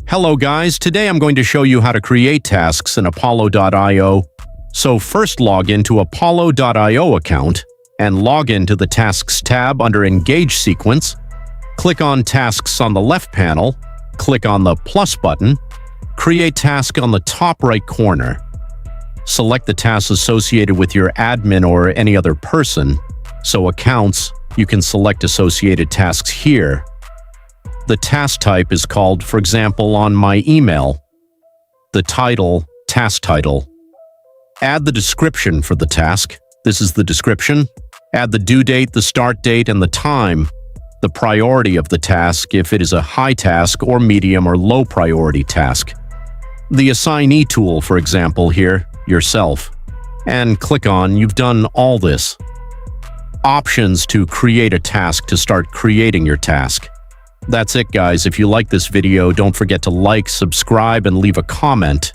Hello guys, today I'm going to show you how to create tasks in Apollo.io. So first log into Apollo.io account and log into the Tasks tab under Engage Sequence. Click on Tasks on the left panel, click on the plus button, create task on the top right corner. Select the tasks associated with your admin or any other person. So accounts, you can select associated tasks here. The task type is called, for example, on my email. The title, task title. Add the description for the task. This is the description. Add the due date, the start date, and the time. The priority of the task if it is a high task or medium or low priority task. The assignee tool, for example, here, yourself. And click on You've done all this. Options to create a task to start creating your task. That's it, guys. If you like this video, don't forget to like, subscribe, and leave a comment.